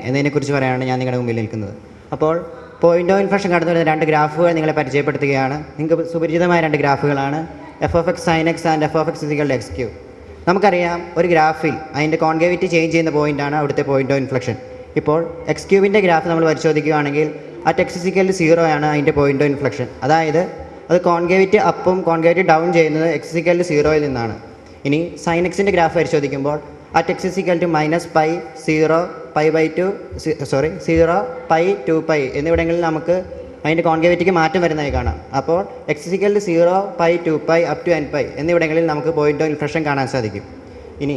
എന്നതിനെക്കുറിച്ച് പറയാനാണ് ഞാൻ നിങ്ങളുടെ മുമ്പിൽ നിൽക്കുന്നത്. അപ്പോൾ പോയിൻ്റ് ഓഫ് ഇൻഫ്ലേഷൻ കടന്നു വരുന്ന രണ്ട് ഗ്രാഫുകൾ നിങ്ങളെ പരിചയപ്പെടുത്തുകയാണ്. നിങ്ങൾക്ക് സുപരിചിതമായ രണ്ട് ഗ്രാഫുകളാണ് f(x) sin x and f(x) = x3. നമുക്കറിയാം ഒരു ഗ്രാഫിൽ അതിൻ്റെ കോൺകേവിറ്റി ചേഞ്ച് ചെയ്യുന്ന പോയിൻ്റാണ് അവിടുത്തെ പോയിൻ്റ് ഓഫ് ഇൻഫ്ലേഷൻ. ഇപ്പോൾ x3ൻ്റെ ഗ്രാഫ് നമ്മൾ പരിശോധിക്കുകയാണെങ്കിൽ അറ്റ് x = 0 ആണ് അതിൻ്റെ പോയിൻ്റ് ഓഫ് ഇൻഫ്ലേഷൻ. അതായത് അത് കോൺകേവിറ്റി അപ്പും കോൺകേവിറ്റി ഡൗൺ ചെയ്യുന്നത് x = 0 നിന്നാണ്. ഇനി sin x-ൻ്റെ ഗ്രാഫ് പരിശോധിക്കുമ്പോൾ അറ്റ് x = -π 0 π/2 0 π 2π എന്നിവിടങ്ങളിൽ നമുക്ക് അതിൻ്റെ കോൺകേവിറ്റിക്ക് മാറ്റം വരുന്നതായി കാണാം. അപ്പോൾ x = 0 π 2π up to nπ എന്നിവിടങ്ങളിൽ നമുക്ക് പോയിൻ്റ് ഓഫ് ഇൻഫ്ലേഷൻ കാണാൻ സാധിക്കും. ഇനി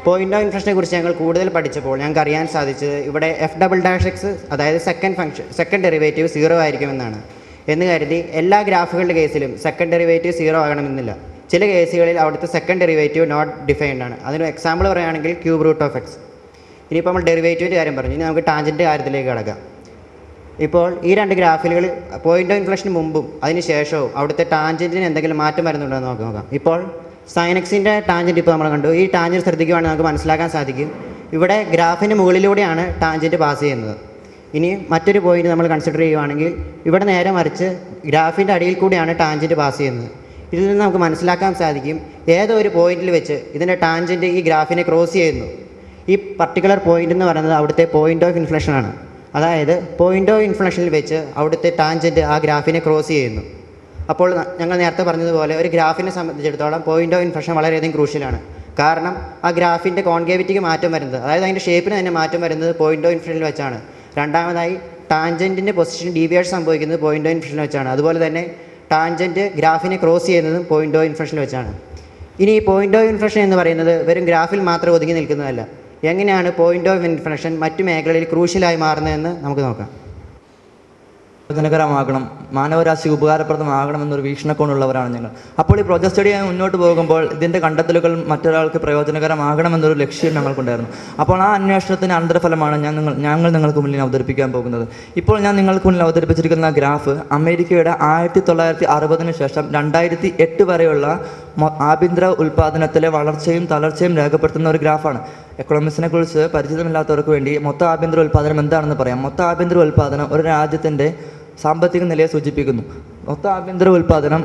പോയിൻ്റ് ഓഫ് ഇൻഫ്ലേഷനെ കുറിച്ച് ഞങ്ങൾ കൂടുതൽ പഠിച്ചപ്പോൾ ഞങ്ങൾക്ക് അറിയാൻ സാധിച്ചത് ഇവിടെ f"(x) അതായത് സെക്കൻഡ് ഡെറിവേറ്റീവ് 0 ആയിരിക്കുമെന്നാണ്. എന്ന് കരുതി എല്ലാ ഗ്രാഫുകളുടെ കേസിലും സെക്കൻഡ് ഡെറിവേറ്റീവ് 0 ആകണമെന്നില്ല. ചില കേസുകളിൽ അവിടുത്തെ സെക്കൻഡ് ഡെറിവേറ്റീവ് നോട്ട് ഡിഫൈൻഡ് ആണ്. അതിന് എക്സാമ്പിൾ പറയുകയാണെങ്കിൽ √(x). ഇനിയിപ്പോൾ നമ്മൾ ഡെറിവേറ്റീവിൻ്റെ കാര്യം പറഞ്ഞു. ഇനി നമുക്ക് ടാൻജൻ്റ് കാര്യത്തിലേക്ക് കടക്കാം. ഇപ്പോൾ ഈ രണ്ട് ഗ്രാഫുകൾ പോയിൻ്റ് ഓഫ് ഇൻഫ്ലേഷന് മുമ്പും അതിന് ശേഷവും അവിടുത്തെ ടാൻജൻറ്റിന് എന്തെങ്കിലും മാറ്റം വരുന്നുണ്ടോ എന്ന് നോക്കാം. ഇപ്പോൾ sin x-ൻ്റെ ടാൻജൻറ്റ് ഇപ്പോൾ നമ്മൾ കണ്ടു. ഈ ടാൻജൻറ്റ് ശ്രദ്ധിക്കുകയാണെങ്കിൽ നമുക്ക് മനസ്സിലാക്കാൻ സാധിക്കും ഇവിടെ ഗ്രാഫിന് മുകളിലൂടെയാണ് ടാൻജൻറ്റ് പാസ് ചെയ്യുന്നത്. ഇനി മറ്റൊരു പോയിൻ്റ് നമ്മൾ കൺസിഡർ ചെയ്യുകയാണെങ്കിൽ ഇവിടെ നേരെ മറിച്ച് ഗ്രാഫിൻ്റെ അടിയിൽ കൂടിയാണ് ടാൻജൻറ്റ് പാസ് ചെയ്യുന്നത്. ഇതിൽ നിന്ന് നമുക്ക് മനസ്സിലാക്കാൻ സാധിക്കും ഏതോ ഒരു പോയിന്റിൽ വെച്ച് ഇതിൻ്റെ ടാൻജൻറ്റ് ഈ ഗ്രാഫിനെ ക്രോസ് ചെയ്യുന്നു. ഈ പർട്ടിക്കുലർ പോയിൻ്റ് എന്ന് പറയുന്നത് അവിടുത്തെ പോയിൻ്റ് ഓഫ് ഇൻഫ്ലേഷനാണ്. അതായത് പോയിൻ്റ് ഓഫ് ഇൻഫ്ലേഷനിൽ വെച്ച് അവിടുത്തെ ടാൻജൻറ്റ് ആ ഗ്രാഫിനെ ക്രോസ് ചെയ്യുന്നു. അപ്പോൾ ഞങ്ങൾ നേരത്തെ പറഞ്ഞതുപോലെ ഒരു ഗ്രാഫിനെ സംബന്ധിച്ചിടത്തോളം പോയിൻ്റ് ഓഫ് ഇൻഫ്ലേഷൻ വളരെയധികം ക്രൂഷ്യലാണ്. കാരണം ആ ഗ്രാഫിൻ്റെ കോൺകേവിറ്റിക്ക് മാറ്റം വരുന്നത്, അതായത് അതിൻ്റെ ഷേപ്പിന് തന്നെ മാറ്റം വരുന്നത് പോയിൻ്റ് ഓഫ് ഇൻഫ്ലേഷനിൽ വെച്ചാണ്. രണ്ടാമതായി ടാൻജൻറ്റിൻ്റെ പൊസിഷൻ ഡീവിയേഷൻ സംഭവിക്കുന്നത് പോയിൻ്റ് ഓഫ് ഇൻഫ്ലേഷനിൽ വെച്ചാണ്. അതുപോലെ തന്നെ ടാൻജൻറ്റ് ഗ്രാഫിനെ ക്രോസ് ചെയ്യുന്നതും പോയിൻ്റ് ഓഫ് ഇൻഫ്ലേഷനിൽ വെച്ചാണ്. ഇനി ഈ പോയിൻ്റ് ഓഫ് ഇൻഫ്ലേഷൻ എന്ന് പറയുന്നത് വെറും ഗ്രാഫിൽ മാത്രം ഒതുങ്ങി നിൽക്കുന്നതല്ല. എങ്ങനെയാണ് പോയിൻ്റ് ഓഫ് ഇൻഫ്ലേഷൻ മറ്റു മേഖലകളിൽ ക്രൂഷ്യലായി മാറുന്നതെന്ന് നമുക്ക് നോക്കാം. പ്രയോജനകരമാകണം, മാനവരാശിക്ക് ഉപകാരപ്രദമാകണം എന്നൊരു വീക്ഷണക്കോണുള്ളവരാണ് ഞങ്ങൾ. അപ്പോൾ ഈ പ്രൊജക്ട് സ്റ്റഡിയായി മുന്നോട്ട് പോകുമ്പോൾ ഇതിൻ്റെ കണ്ടെത്തലുകൾ മറ്റൊരാൾക്ക് പ്രയോജനകരമാകണമെന്നൊരു ലക്ഷ്യം ഞങ്ങൾക്കുണ്ടായിരുന്നു. അപ്പോൾ ആ അന്വേഷണത്തിൻ്റെ അനന്തരഫലമാണ് ഞങ്ങൾ നിങ്ങൾക്ക് മുന്നിൽ അവതരിപ്പിക്കാൻ പോകുന്നത്. ഇപ്പോൾ ഞാൻ നിങ്ങൾക്ക് മുന്നിൽ അവതരിപ്പിച്ചിരിക്കുന്ന ഗ്രാഫ് അമേരിക്കയുടെ 1960 ശേഷം 2008 വരെയുള്ള ആഭ്യന്തര ഉൽപ്പാദനത്തിലെ വളർച്ചയും തളർച്ചയും രേഖപ്പെടുത്തുന്ന ഒരു ഗ്രാഫാണ്. എക്കണോമിക്സിനെ കുറിച്ച് പരിചിതമില്ലാത്തവർക്ക് വേണ്ടി മൊത്ത ആഭ്യന്തര ഉൽപ്പാദനം എന്താണെന്ന് പറയാം. മൊത്ത ആഭ്യന്തര ഉൽപ്പാദനം ഒരു രാജ്യത്തിൻ്റെ സാമ്പത്തിക നിലയെ സൂചിപ്പിക്കുന്നു. മൊത്ത ആഭ്യന്തര ഉൽപ്പാദനം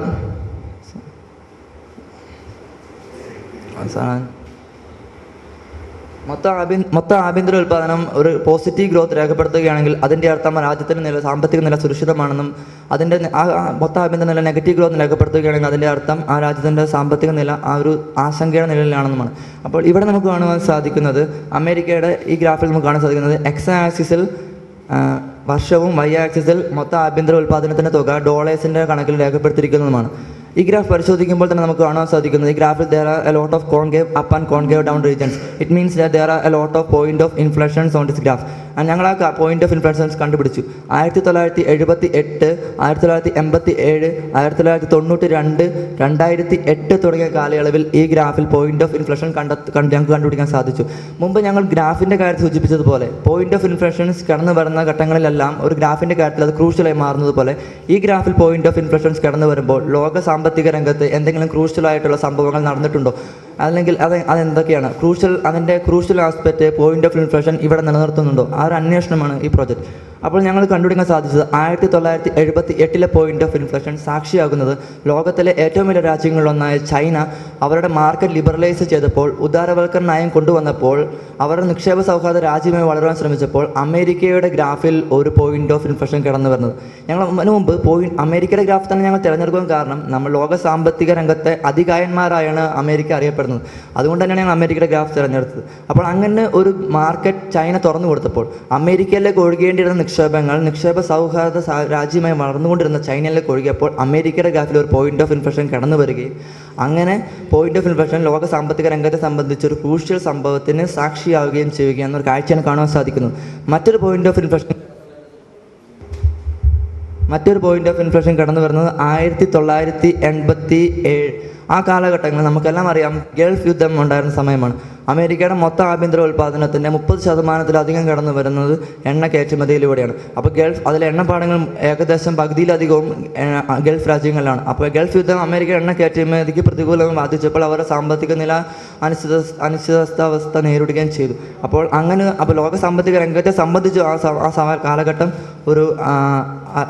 മൊത്ത ആഭ്യന്തര ഉൽപ്പാദനം ഒരു പോസിറ്റീവ് ഗ്രോത്ത് രേഖപ്പെടുത്തുകയാണെങ്കിൽ അതിൻ്റെ അർത്ഥം രാജ്യത്തിൻ്റെ സാമ്പത്തിക നില സുരക്ഷിതമാണെന്നും അതിൻ്റെ മൊത്ത ആഭ്യന്തര നില നെഗറ്റീവ് ഗ്രോത്ത് രേഖപ്പെടുത്തുകയാണെങ്കിൽ അതിൻ്റെ അർത്ഥം ആ രാജ്യത്തിൻ്റെ സാമ്പത്തിക നില ആ ഒരു ആശങ്കയുടെ നിലയിലാണെന്നുമാണ്. അപ്പോൾ ഇവിടെ നമുക്ക് കാണുവാൻ സാധിക്കുന്നത് അമേരിക്കയുടെ ഈ ഗ്രാഫിൽ നമുക്ക് കാണാൻ സാധിക്കുന്നത് x ആക്സിസിൽ വർഷവും y ആക്സിസിൽ മൊത്ത ആഭ്യന്തര ഉൽപ്പാദനത്തിൻ്റെ തുക ഡോളേഴ്സിൻ്റെ കണക്കിൽ രേഖപ്പെടുത്തിയിരിക്കുന്നതുമാണ്. ഈ ഗ്രാഫ് പരിശോധിക്കുമ്പോൾ തന്നെ നമുക്ക് കാണാൻ സാധിക്കുന്നത് ഈ ഗ്രാഫിൽ there are a lot of concave up and concave down regions. It means that there are a lot of point of inflections on this graph. ഞങ്ങൾ ആ പോയിന്റ് ഓഫ് ഇൻഫ്ലേഷൻസ് കണ്ടുപിടിച്ചു. 1978, 1987, 1992, 2008 തുടങ്ങിയ കാലയളവിൽ ഈ ഗ്രാഫിൽ പോയിന്റ് ഓഫ് ഇൻഫ്ലേഷൻ ഞങ്ങൾക്ക് കണ്ടുപിടിക്കാൻ സാധിച്ചു. മുമ്പ് ഞങ്ങൾ ഗ്രാഫിൻ്റെ കാര്യത്തിൽ സൂചിപ്പിച്ചതുപോലെ പോയിന്റ് ഓഫ് ഇൻഫ്ലേഷൻസ് കടന്നു വരുന്ന ഘട്ടങ്ങളിലെല്ലാം ഒരു ഗ്രാഫിൻ്റെ കാര്യത്തിൽ അത് ക്രൂഷ്യലായി മാറുന്നത് പോലെ ഈ ഗ്രാഫിൽ പോയിന്റ് ഓഫ് ഇൻഫ്ലേഷൻസ് കടന്നു വരുമ്പോൾ ലോക സാമ്പത്തിക രംഗത്ത് എന്തെങ്കിലും ക്രൂഷ്യലായിട്ടുള്ള സംഭവങ്ങൾ നടന്നിട്ടുണ്ടോ, അല്ലെങ്കിൽ അതെന്തൊക്കെയാണ് അതിൻ്റെ crucial aspect point of inflation ഇവിടെ നിലനിർത്തുന്നുണ്ടോ, ആ ഒരു അന്വേഷണമാണ് ഈ പ്രോജക്റ്റ്. അപ്പോൾ ഞങ്ങൾ കണ്ടുപിടിക്കാൻ സാധിച്ചത് 1978 പോയിന്റ് ഓഫ് ഇൻഫ്ലേഷൻ സാക്ഷിയാകുന്നത് ലോകത്തിലെ ഏറ്റവും വലിയ രാജ്യങ്ങളിലൊന്നായ ചൈന അവരുടെ മാർക്കറ്റ് ലിബറലൈസ് ചെയ്തപ്പോൾ, ഉദാരവൽക്കരണ നയം കൊണ്ടുവന്നപ്പോൾ, അവരുടെ നിക്ഷേപ സൗഹാർദ്ദ രാജ്യമായി വളരാൻ ശ്രമിച്ചപ്പോൾ അമേരിക്കയുടെ ഗ്രാഫിൽ ഒരു പോയിന്റ് ഓഫ് ഇൻഫ്ലേഷൻ കടന്നു വരുന്നത്. ഞങ്ങൾ അതിനു മുമ്പ് അമേരിക്കയുടെ ഗ്രാഫ് തന്നെ ഞങ്ങൾ തിരഞ്ഞെടുക്കാൻ കാരണം നമ്മൾ ലോക സാമ്പത്തിക രംഗത്തെ അതികായന്മാരായാണ് അമേരിക്ക അറിയപ്പെടുന്നത്. അതുകൊണ്ട് തന്നെയാണ് ഞങ്ങൾ അമേരിക്കയുടെ ഗ്രാഫ് തിരഞ്ഞെടുത്തത്. അപ്പോൾ അങ്ങനെ ഒരു മാർക്കറ്റ് ചൈന തുറന്നു കൊടുത്തപ്പോൾ അമേരിക്കയിലേക്ക് ഒഴുകേണ്ടിയിരുന്ന നിക്ഷേപ സൗഹാർദ്ദ രാജ്യമായി വളർന്നുകൊണ്ടിരുന്ന ചൈനയിലേക്ക് ഒഴുകിയപ്പോൾ അമേരിക്കയുടെ ഗ്രാഫിൽ ഒരു പോയിന്റ് ഓഫ് ഇൻഫ്ലേഷൻ കടന്നു വരികയും അങ്ങനെ പോയിന്റ് ഓഫ് ഇൻഫ്ലേഷൻ ലോക സാമ്പത്തിക രംഗത്തെ സംബന്ധിച്ച് ഒരു ക്രൂഷ്യൽ സംഭവത്തിന് സാക്ഷിയാവുകയും ചെയ്യുകയെന്നൊരു കാഴ്ചയാണ് കാണാൻ സാധിക്കുന്നത്. മറ്റൊരു പോയിന്റ് ഓഫ് ഇൻഫ്ലേഷൻ കടന്നു വരുന്നത് 1987. ആ കാലഘട്ടങ്ങളിൽ നമുക്കെല്ലാം അറിയാം ഗൾഫ് യുദ്ധം ഉണ്ടായിരുന്ന സമയമാണ്. അമേരിക്കയുടെ മൊത്തം ആഭ്യന്തര ഉൽപ്പാദനത്തിൻ്റെ 30% കടന്നു വരുന്നത് എണ്ണ കയറ്റുമതിയിലൂടെയാണ്. അപ്പോൾ അതിലെ എണ്ണപ്പാടങ്ങൾ ഏകദേശം പകുതിയിലധികവും ഗൾഫ് രാജ്യങ്ങളിലാണ്. അപ്പോൾ ഗൾഫ് യുദ്ധം അമേരിക്ക എണ്ണ കയറ്റുമതിക്ക് പ്രതികൂലമായി ബാധിച്ചപ്പോൾ അവരുടെ സാമ്പത്തിക നില അനിശ്ചിതാവസ്ഥ നേരിടുകയും ചെയ്തു. അപ്പോൾ ലോക സാമ്പത്തിക രംഗത്തെ സംബന്ധിച്ച് കാലഘട്ടം ഒരു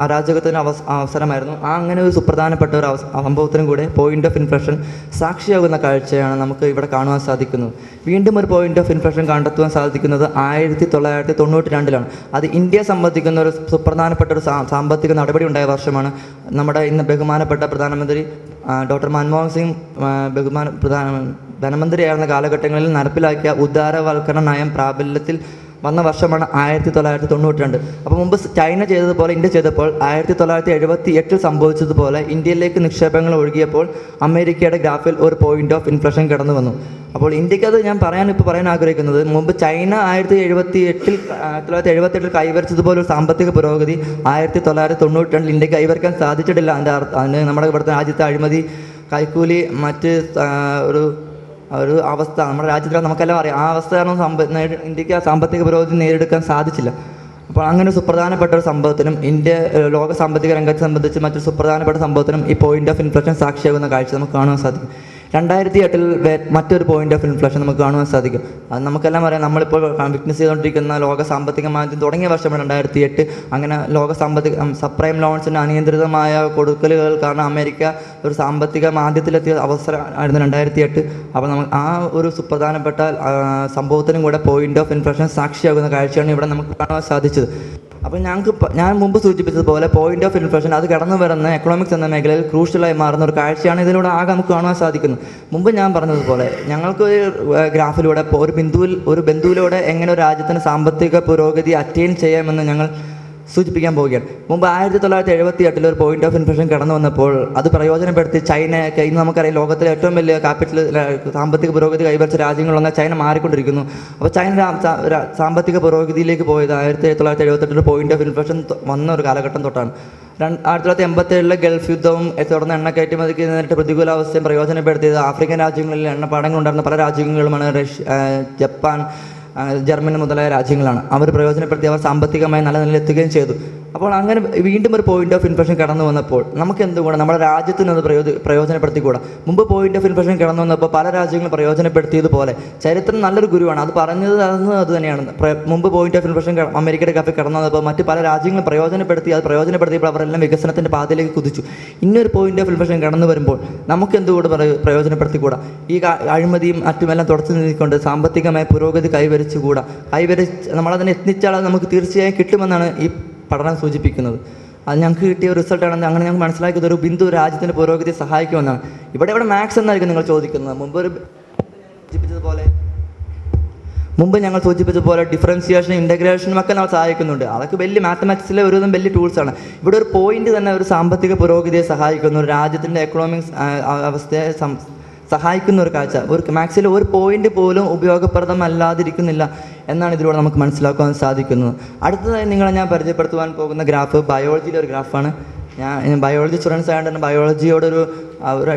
അരാജകത്തിന് അവസരമായിരുന്നു. അങ്ങനെ ഒരു സുപ്രധാനപ്പെട്ട ഒരു സംഭവത്തിനും കൂടെ പോയിന്റ് ഓഫ് ഇൻഫ്ലേഷൻ സാക്ഷിയാകുന്ന കാഴ്ചയാണ് നമുക്ക് ഇവിടെ കാണുവാൻ സാധിക്കുന്നത്. വീണ്ടും ഒരു പോയിന്റ് ഓഫ് ഇൻഫ്ലേഷൻ കണ്ടെത്തുവാൻ സാധിക്കുന്നത് 1992-ലാണ്. അത് ഇന്ത്യയെ സംബന്ധിക്കുന്ന ഒരു സുപ്രധാനപ്പെട്ട ഒരു സാമ്പത്തിക നടപടി ഉണ്ടായ വർഷമാണ്. നമ്മുടെ ഇന്ന് ബഹുമാനപ്പെട്ട പ്രധാനമന്ത്രി ഡോക്ടർ മൻമോഹൻ സിംഗ് ധനമന്ത്രിയായിരുന്ന കാലഘട്ടങ്ങളിൽ നടപ്പിലാക്കിയ ഉദാരവൽക്കരണ നയം പ്രാബല്യത്തിൽ വന്ന വർഷമാണ് 1992. അപ്പോൾ മുമ്പ് ചൈന ചെയ്തതുപോലെ ഇന്ത്യ ചെയ്തപ്പോൾ 1978 സംഭവിച്ചതുപോലെ ഇന്ത്യയിലേക്ക് നിക്ഷേപങ്ങൾ ഒഴുകിയപ്പോൾ അമേരിക്കയുടെ ഗ്രാഫിൽ ഒരു പോയിന്റ് ഓഫ് ഇൻഫ്ലേഷൻ കടന്നു വന്നു. അപ്പോൾ ഇന്ത്യക്ക് അത് ഞാൻ പറയാൻ ആഗ്രഹിക്കുന്നത്, മുമ്പ് ചൈന 1978 കൈവരിച്ചതുപോലെ ഒരു സാമ്പത്തിക പുരോഗതി 1992 ഇന്ത്യക്ക് കൈവരിക്കാൻ സാധിച്ചിട്ടില്ല. അതിന് നമ്മുടെ ഇവിടുത്തെ രാജ്യത്തെ അഴിമതി, കൈക്കൂലി, മറ്റ് ഒരു അവസ്ഥ നമ്മുടെ രാജ്യത്തിൽ നമുക്കെല്ലാം അറിയാം. ആ അവസ്ഥ കാരണം ഇന്ത്യക്ക് ആ സാമ്പത്തിക പുരോഗതി നേടിയെടുക്കാൻ സാധിച്ചില്ല. അപ്പോൾ അങ്ങനെ സുപ്രധാനപ്പെട്ട ഒരു സംഭവത്തിനും ലോക സാമ്പത്തിക രംഗത്തെ സംബന്ധിച്ച് മറ്റൊരു സുപ്രധാനപ്പെട്ട സംഭവത്തിനും ഈ പോയിന്റ് ഓഫ് ഇൻഫ്ലേഷൻ സാക്ഷിയാകുന്ന കാഴ്ച നമുക്ക് കാണുവാൻ സാധിക്കും. 2008 മറ്റൊരു പോയിന്റ് ഓഫ് ഇൻഫ്ലേഷൻ നമുക്ക് കാണുവാൻ സാധിക്കും. അത് നമുക്കെല്ലാം അറിയാം. നമ്മളിപ്പോൾ വിറ്റ്നസ് ചെയ്തുകൊണ്ടിരിക്കുന്ന ലോക സാമ്പത്തിക മാന്ദ്യം തുടങ്ങിയ വർഷമാണ് 2008. അങ്ങനെ ലോക സാമ്പത്തിക സബ്പ്രൈം ലോൺസിന് അനിയന്ത്രിതമായ കൊടുക്കലുകൾ കാരണം അമേരിക്ക ഒരു സാമ്പത്തിക മാന്ദ്യത്തിലെത്തിയ അവസരമായിരുന്നു 2008. അപ്പോൾ ആ ഒരു സുപ്രധാനപ്പെട്ട സംഭവത്തിനും കൂടെ പോയിന്റ് ഓഫ് ഇൻഫ്ലേഷൻ സാക്ഷിയാകുന്ന കാഴ്ചയാണ് ഇവിടെ നമുക്ക് കാണുവാൻ സാധിച്ചത്. അപ്പോൾ ഞാൻ മുമ്പ് സൂചിപ്പിച്ചതുപോലെ പോയിന്റ് ഓഫ് ഇൻഫ്ലേഷൻ അത് കടന്നു വരുന്ന എക്കണോമിക്സ് എന്ന മേഖലയിൽ ക്രൂഷ്യലായി മാറുന്ന ഒരു കാഴ്ചയാണ് ഇതിലൂടെ ആകെ നമുക്ക് കാണുവാൻ സാധിക്കുന്നത്. മുമ്പ് ഞാൻ പറഞ്ഞതുപോലെ ഞങ്ങൾക്ക് ഒരു ഗ്രാഫിലൂടെ ഒരു ബിന്ദുവിലൂടെ എങ്ങനെ ഒരു രാജ്യത്തിന് സാമ്പത്തിക പുരോഗതി അറ്റൈൻ ചെയ്യാമെന്ന് ഞങ്ങൾ സൂചിപ്പിക്കാൻ പോവുകയാണ്. മുമ്പ് 1978 ഒരു പോയിന്റ് ഓഫ് ഇൻഫ്ലേഷൻ കടന്നു വന്നപ്പോൾ അത് പ്രയോജനപ്പെടുത്തി ചൈനയൊക്കെ, ഇന്ന് നമുക്കറിയാം ലോകത്തിലെ ഏറ്റവും വലിയ സാമ്പത്തിക പുരോഗതി കൈവരിച്ച രാജ്യങ്ങളൊന്നും ചൈന മാറിക്കൊണ്ടിരിക്കുന്നു. അപ്പോൾ ചൈന സാമ്പത്തിക പുരോഗതിയിലേക്ക് പോയത് 1978 പോയിന്റ് ഓഫ് ഇൻഫ്ലേഷൻ വന്ന ഒരു കാലഘട്ടം തൊട്ടാണ്. 1987 ഗൾഫ് യുദ്ധവും തുടർന്ന് എണ്ണ കയറ്റുമതിക്ക് നേരിട്ട് പ്രതികൂലാവസ്ഥയും പ്രയോജനപ്പെടുത്തിയത് ആഫ്രിക്കൻ രാജ്യങ്ങളിൽ എണ്ണപ്പാടങ്ങൾ ഉണ്ടായിരുന്ന പല രാജ്യങ്ങളുമാണ്. ജപ്പാൻ, ജർമ്മനി മുതലായ രാജ്യങ്ങളാണ്. അവർ പ്രയോജനപ്പെടുത്തി അവർ സാമ്പത്തികമായി നല്ല നിലയിലെത്തുകയും ചെയ്തു. അപ്പോൾ അങ്ങനെ വീണ്ടും ഒരു പോയിന്റ് ഓഫ് ഇൻഫ്ലേഷൻ കടന്നു വന്നപ്പോൾ നമുക്ക് എന്തുകൂടെ നമ്മുടെ രാജ്യത്തിന് അത് പ്രയോജനപ്പെടുത്തിക്കൂടാ. മുമ്പ് പോയിന്റ് ഓഫ് ഇൻഫ്ലേഷൻ കടന്നു വന്നപ്പോൾ പല രാജ്യങ്ങളും പ്രയോജനപ്പെടുത്തിയതുപോലെ ചരിത്രം നല്ലൊരു ഗുരുവാണ്. അത് പറഞ്ഞത് അത് തന്നെയാണ്. മുമ്പ് പോയിന്റ് ഓഫ് ഇൻഫ്ലേഷൻ അമേരിക്കയുടെ ഗ്രാഫിൽ കടന്നു വന്നപ്പോൾ മറ്റ് പല രാജ്യങ്ങളും പ്രയോജനപ്പെടുത്തിയപ്പോൾ അവരെല്ലാം വികസനത്തിൻ്റെ പാതയിലേക്ക് കുതിച്ചു. ഇന്നൊരു പോയിന്റ് ഓഫ് ഇൻഫ്ലേഷൻ കടന്നു വരുമ്പോൾ നമുക്ക് എന്തുകൂടെ പ്രയോജനപ്പെടുത്തിക്കൂടാ. ഈ അഴിമതിയും മറ്റുമെല്ലാം തുടച്ചു നീക്കിക്കൊണ്ട് സാമ്പത്തികമായ പുരോഗതി കൈവരിച്ചുകൂടാ. നമ്മളതിനെ എത്തിച്ചാൽ അത് നമുക്ക് തീർച്ചയായും കിട്ടുമെന്നാണ് ഈ പഠനം സൂചിപ്പിക്കുന്നത്. അത് ഞങ്ങൾക്ക് കിട്ടിയ റിസൾട്ടാണ്. അങ്ങനെ ഞങ്ങൾക്ക് മനസ്സിലാക്കിയത് ഒരു ബിന്ദു രാജ്യത്തിൻ്റെ പുരോഗതി സഹായിക്കുമെന്നാണ്. ഇവിടെ മാത്സ് എന്നായിരിക്കും നിങ്ങൾ ചോദിക്കുന്നത്. മുമ്പ് ഞങ്ങൾ സൂചിപ്പിച്ചതുപോലെ ഡിഫറൻസിയേഷനും ഇൻ്റഗ്രേഷനും ഒക്കെ നമ്മൾ സഹായിക്കുന്നുണ്ട്. അതൊക്കെ വലിയ മാത്തമാറ്റിക്സിലെ ഒരുവിധം വലിയ ടൂൾസാണ്. ഇവിടെ ഒരു പോയിന്റ് തന്നെ ഒരു സാമ്പത്തിക പുരോഗതിയെ സഹായിക്കുന്നു, ഒരു രാജ്യത്തിൻ്റെ എക്കണോമിക്സ് അവസ്ഥയെ സഹായിക്കുന്ന ഒരു കാഴ്ച. മാത്സിൽ ഒരു പോയിന്റ് പോലും ഉപയോഗപ്രദമല്ലാതിരിക്കുന്നില്ല എന്നാണ് ഇതിലൂടെ നമുക്ക് മനസ്സിലാക്കാൻ സാധിക്കുന്നത്. അടുത്തതായി ഞാൻ പരിചയപ്പെടുത്തുവാൻ പോകുന്ന ഗ്രാഫ് ബയോളജിയിലെ ഒരു ഗ്രാഫാണ്. ഞാൻ ബയോളജി സ്റ്റുഡൻസ് ആയതുകൊണ്ട് തന്നെ ബയോളജിയോടൊരു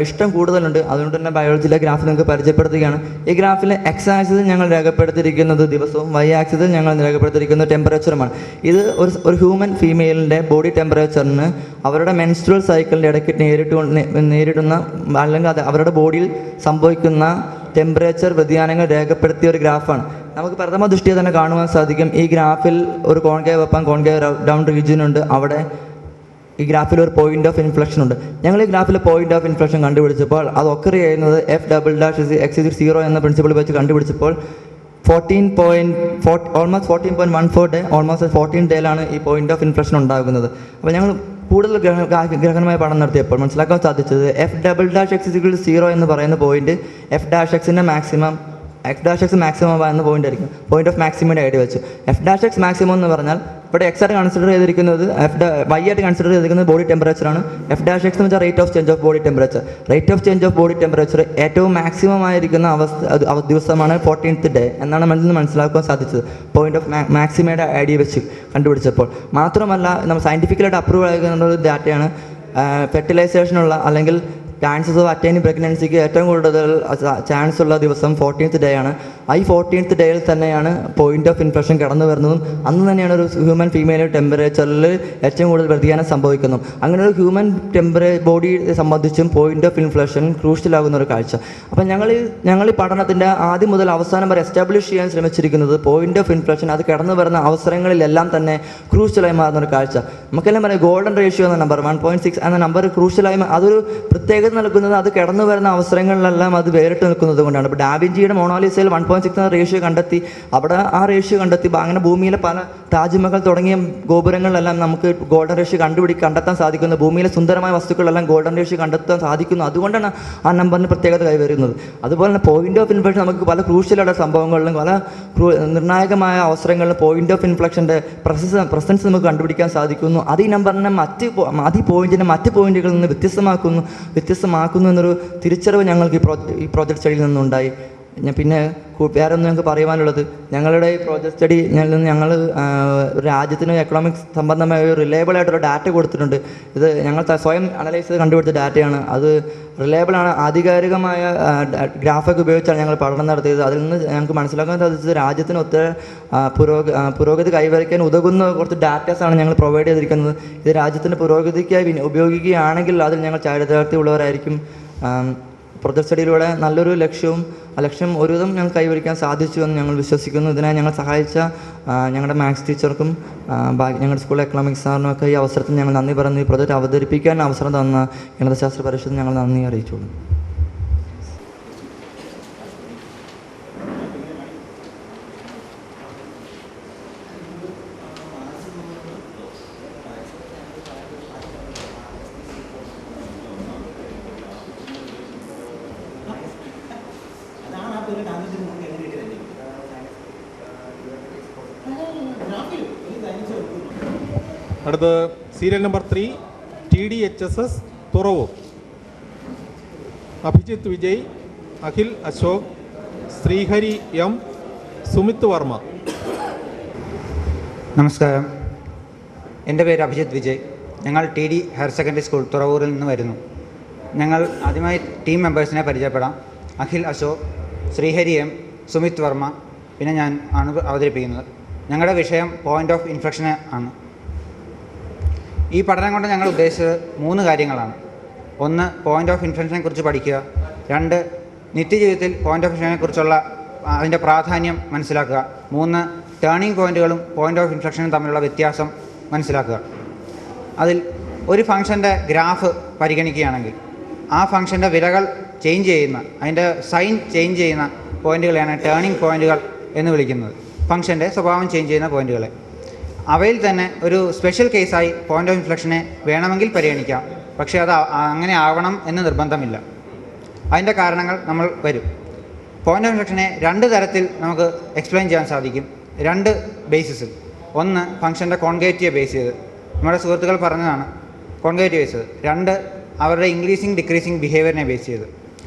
ഇഷ്ടം കൂടുതലുണ്ട്. അതുകൊണ്ട് തന്നെ ബയോളജിയിലെ ഗ്രാഫ് നിങ്ങൾക്ക് പരിചയപ്പെടുത്തുകയാണ്. ഈ ഗ്രാഫിൽ എക്സ് ആക്സിസിൽ ഞങ്ങൾ രേഖപ്പെടുത്തിയിരിക്കുന്നത് ദിവസവും, വൈ ആക്സിസിൽ ഞങ്ങൾ രേഖപ്പെടുത്തിയിരിക്കുന്നത് ടെമ്പറേച്ചറുമാണ്. ഇത് ഒരു ഹ്യൂമൻ ഫീമെയിലിൻ്റെ ബോഡി ടെമ്പറേച്ചറിന് അവരുടെ മെൻസ്ട്രുവൽ സൈക്കിളിൻ്റെ ഇടയ്ക്ക് നേരിടുന്ന അല്ലെങ്കിൽ അവരുടെ ബോഡിയിൽ സംഭവിക്കുന്ന ടെമ്പറേച്ചർ വ്യതിയാനങ്ങൾ രേഖപ്പെടുത്തിയ ഒരു ഗ്രാഫാണ്. നമുക്ക് പ്രഥമ ദൃഷ്ടിയെ തന്നെ കാണുവാൻ സാധിക്കും. ഈ ഗ്രാഫിൽ ഒരു കോൺകേവ് അപ്പ്, കോൺകേവ് ഡൗൺ റീജിയനുണ്ട്. അവിടെ ഈ ഗ്രാഫിൽ ഒരു പോയിന്റ് ഓഫ് ഇൻഫ്ലേഷൻ ഉണ്ട്. ഞങ്ങൾ ഈ ഗ്രാഫിൽ പോയിന്റ് ഓഫ് ഇൻഫ്ലേഷൻ കണ്ടുപിടിച്ചപ്പോൾ അത് ഒക്കർ ചെയ്യുന്നത് F'(x=0) എന്ന പ്രിൻസിപ്പിൾ വെച്ച് കണ്ടുപിടിച്ചപ്പോൾ ഓൾമോസ്റ്റ് 14.14 ഡേ, ഓൾമോസ്റ്റ് 14 ഡേയിലാണ് ഈ പോയിന്റ് ഓഫ് ഇൻഫ്ലേഷൻ ഉണ്ടാകുന്നത്. അപ്പോൾ ഞങ്ങൾ കൂടുതൽ ഗ്രഹണമായ പഠനം നടത്തിയപ്പോൾ മനസ്സിലാക്കാൻ സാധിച്ചത് F'(x=0) എന്ന് പറയുന്ന പോയിന്റ് F'(x)ൻ്റെ മാക്സിമം X' മാക്സിമം എന്ന പോയിന്റ് ആയിരിക്കും. പോയിന്റ് ഓഫ് മാക്സിമയുടെ ഐഡിയ വെച്ച് F'(x) മാക്സിമം എന്ന് പറഞ്ഞാൽ ഇവിടെ X ആയിട്ട് കൺസിഡർ ചെയ്തിരിക്കുന്നത് Y ആയിട്ട് കൺസിഡർ ചെയ്തിരിക്കുന്നത് ബോഡി ടെമ്പറേച്ചറാണ്. F'(x) എന്ന് വെച്ചാൽ rate of change of body temperature. Rate of change of body temperature ഏറ്റവും മാക്സിമം ആയിരിക്കുന്ന ദിവസമാണ് 14th ഡേ എന്നാണ് മനസ്സിലാക്കാൻ സാധിച്ചത് പോയിന്റ് ഓഫ് മാക്സിമയുടെ ഐഡിയ വെച്ച് കണ്ടുപിടിച്ചപ്പോൾ. മാത്രമല്ല നമ്മൾ സയൻറ്റിഫിക്കലായിട്ട് അപ്രൂവ് ആകുന്ന ഒരു ഡാറ്റയാണ് ഫെർട്ടിലൈസേഷനുള്ള അല്ലെങ്കിൽ ചാൻസസ് ഓഫ് അറ്റൈനിങ് പ്രഗ്നൻസിക്ക് ഏറ്റവും കൂടുതൽ ചാൻസ് ഉള്ള ദിവസം 14th ഡേ ആണ്. ഈ 14th ഡേയിൽ തന്നെയാണ് പോയിന്റ് ഓഫ് ഇൻഫ്ലക്ഷൻ കടന്നു വരുന്നതും അന്ന് തന്നെയാണ് ഒരു ഹ്യൂമൻ ഫീമെയിൽ ടെമ്പറേച്ചറിൽ ഏറ്റവും കൂടുതൽ വ്യതിയാനം സംഭവിക്കുന്നു. അങ്ങനെ ഒരു ഹ്യൂമൻ ബോഡിയെ സംബന്ധിച്ചും പോയിന്റ് ഓഫ് ഇൻഫ്ലക്ഷൻ ക്രൂഷ്യലാകുന്ന ഒരു കാഴ്ച. അപ്പം ഞങ്ങൾ ഈ പഠനത്തിൻ്റെ ആദ്യം മുതൽ അവസാനം വരെ എസ്റ്റാബ്ലിഷ് ചെയ്യാൻ ശ്രമിച്ചിരിക്കുന്നത് പോയിന്റ് ഓഫ് ഇൻഫ്ലക്ഷൻ അത് കടന്നു വരുന്ന അവസരങ്ങളിലെല്ലാം തന്നെ ക്രൂഷ്യലായി മാറുന്ന ഒരു കാഴ്ച. നമുക്കെല്ലാം പറയാം ഗോൾഡൻ റേഷ്യോ എന്ന നമ്പർ 1.6 എന്ന നമ്പർ ക്രൂഷ്യലായി അതൊരു പ്രത്യേകത നൽകുന്നത് അത് കടന്നു വരുന്ന അവസരങ്ങളിലെല്ലാം അത് വേറിട്ട് നിൽക്കുന്നത് കൊണ്ടാണ്. ഇപ്പോൾ ഡാവിഞ്ചിയുടെ മൊണാലിസയിൽ 1.6 എന്ന റേഷ്യോ കണ്ടെത്തി അവിടെ ആ റേഷ്യോ കണ്ടെത്തി അങ്ങനെ ഭൂമിയിലെ പല താജ്മഹൽ തുടങ്ങിയ ഗോപുരങ്ങളിലെല്ലാം നമുക്ക് ഗോൾഡൻ റേഷ്യോ കണ്ടെത്താൻ സാധിക്കുന്നു. ഭൂമിയിലെ സുന്ദരമായ വസ്തുക്കളെല്ലാം ഗോൾഡൻ റേഷ്യോ കണ്ടെത്താൻ സാധിക്കുന്നു. അതുകൊണ്ടാണ് ആ നമ്പറിന് പ്രത്യേകത കൈവരുന്നത്. അതുപോലെ തന്നെ പോയിന്റ് ഓഫ് ഇൻഫ്ലക്ഷൻ നമുക്ക് പല ക്രൂഷ്യലായ സംഭവങ്ങളിലും പല നിർണായകമായ അവസരങ്ങളിലും പോയിന്റ് ഓഫ് ഇൻഫ്ലക്ഷൻ്റെ പ്രസൻസ് നമുക്ക് കണ്ടുപിടിക്കാൻ സാധിക്കുന്നു. അത് ഈ നമ്പറിനെ പോയിന്റിനെ മറ്റ് പോയിന്റുകളിൽ നിന്ന് വ്യത്യസ്തമാക്കുന്നു എന്നൊരു തിരിച്ചറിവ് ഞങ്ങൾക്ക് ഈ പ്രോജക്റ്റ് സ്റ്റഡിയിൽ നിന്നുണ്ടായി. പിന്നെ വേറെ ഒന്നും ഞങ്ങൾക്ക് പറയുവാനുള്ളത്, ഞങ്ങളുടെ ഈ പ്രോജക്റ്റ് സ്റ്റഡി ഞങ്ങൾ രാജ്യത്തിന് എക്കണോമിക്സ് സംബന്ധമായ ഒരു റിലയബിൾ ആയിട്ടൊരു ഡാറ്റ കൊടുത്തിട്ടുണ്ട്. ഇത് ഞങ്ങൾ സ്വയം അനലൈസ് ചെയ്ത് കണ്ടുപിടിച്ച ഡാറ്റയാണ്. അത് റിലയബിളാണ്. ആധികാരികമായ ഗ്രാഫൊക്കെ ഉപയോഗിച്ചാണ് ഞങ്ങൾ പഠനം നടത്തിയത്. അതിൽ നിന്ന് ഞങ്ങൾക്ക് മനസ്സിലാക്കാൻ സാധിച്ചത് രാജ്യത്തിന് ഒത്തിരി പുരോഗതി കൈവരിക്കാൻ ഉതകുന്ന കുറച്ച് ഡാറ്റാസാണ് ഞങ്ങൾ പ്രൊവൈഡ് ചെയ്തിരിക്കുന്നത്. ഇത് രാജ്യത്തിൻ്റെ പുരോഗതിക്കായി ഉപയോഗിക്കുകയാണെങ്കിൽ അതിൽ ഞങ്ങൾ ചാരിതാർത്ഥ്യമുള്ളവരായിരിക്കും. പ്രൊജക്ട് സ്റ്റഡിയിലൂടെ നല്ലൊരു ലക്ഷ്യം ഒരുവിധം ഞങ്ങൾ കൈവരിക്കാൻ സാധിച്ചു എന്ന് ഞങ്ങൾ വിശ്വസിക്കുന്നു. ഇതിനായി ഞങ്ങൾ സഹായിച്ച ഞങ്ങളുടെ മാത്സ് ടീച്ചർക്കും ഞങ്ങളുടെ സ്കൂൾ എക്കണോമിക്സ് സാറിനും ഒക്കെ ഈ അവസരത്തിൽ ഞങ്ങൾ നന്ദി പറയുന്നു. ഈ പ്രൊജക്റ്റ് അവതരിപ്പിക്കാൻ അവസരം തന്ന ഗണിതശാസ്ത്ര പരിഷത്ത് ഞങ്ങൾ നന്ദി അറിയിച്ചോളൂ. അടുത്ത് serial number 3 TDHSS Thuravoor. Abhijith Vijay, Akhil Ashok, Sreehari M, Sumith Varma. നമസ്കാരം, എൻ്റെ പേര് അഭിജിത്ത് വിജയ്. ഞങ്ങൾ TD ഹയർ സെക്കൻഡറി സ്കൂൾ തുറവൂരിൽ നിന്ന് വരുന്നു. ഞങ്ങൾ ആദ്യമായി ടീം മെമ്പേഴ്സിനെ പരിചയപ്പെടാം. അഖിൽ അശോക്, ശ്രീഹരി എം, സുമിത് വർമ്മ, പിന്നെ ഞാൻ ആണ് അവതരിപ്പിക്കുന്നത്. ഞങ്ങളുടെ വിഷയം പോയിന്റ് ഓഫ് ഇൻഫ്ലക്ഷൻ ആണ്. ഈ പഠനം കൊണ്ട് ഞങ്ങൾ ഉദ്ദേശിച്ചത് 3 കാര്യങ്ങളാണ്. 1, പോയിന്റ് ഓഫ് ഇൻഫ്ലക്ഷനെ കുറിച്ച് പഠിക്കുക. 2, നിത്യജീവിതത്തിൽ പോയിന്റ് ഓഫ് ഇൻഫ്ലക്ഷനെ കുറിച്ചുള്ള അതിൻ്റെ പ്രാധാന്യം മനസ്സിലാക്കുക. 3, ടേണിംഗ് പോയിന്റുകളും പോയിന്റ് ഓഫ് ഇൻഫ്ലക്ഷനും തമ്മിലുള്ള വ്യത്യാസം മനസ്സിലാക്കുക. അതിൽ ഒരു ഫംഗ്ഷൻ്റെ ഗ്രാഫ് പരിഗണിക്കുകയാണെങ്കിൽ ആ ഫംഗ്ഷൻ്റെ വിലകൾ ചേഞ്ച് ചെയ്യുന്ന, അതിൻ്റെ സൈൻ ചേഞ്ച് ചെയ്യുന്ന പോയിന്റുകളെയാണ് ടേണിംഗ് പോയിന്റുകൾ എന്ന് വിളിക്കുന്നത്. ഫംഗ്ഷൻ്റെ സ്വഭാവം ചേഞ്ച് ചെയ്യുന്ന പോയിന്റുകളെ. അവയിൽ തന്നെ ഒരു സ്പെഷ്യൽ കേസായി പോയിന്റ് ഓഫ് ഇൻഫ്ലക്ഷനെ വേണമെങ്കിൽ പരിഗണിക്കാം. പക്ഷേ അത് അങ്ങനെ ആവണം എന്ന് നിർബന്ധമില്ല. അതിൻ്റെ കാരണങ്ങൾ നമ്മൾ വരും. പോയിന്റ് ഓഫ് ഇൻഫ്ലക്ഷനെ 2 തരത്തിൽ നമുക്ക് എക്സ്പ്ലെയിൻ ചെയ്യാൻ സാധിക്കും, 2 ബേസിസിൽ. 1, ഫംഗ്ഷൻ്റെ കോൺകേറ്റിയെ ബേസ് ചെയ്ത്, നമ്മുടെ സുഹൃത്തുക്കൾ പറഞ്ഞതാണ് കോൺകേറ്റ് ബേസ് ചെയ്ത്. 2, അവരുടെ ഇൻക്രീസിങ് ഡിക്രീസിങ് ബിഹേവിയറിനെ ബേസ് ചെയ്ത്.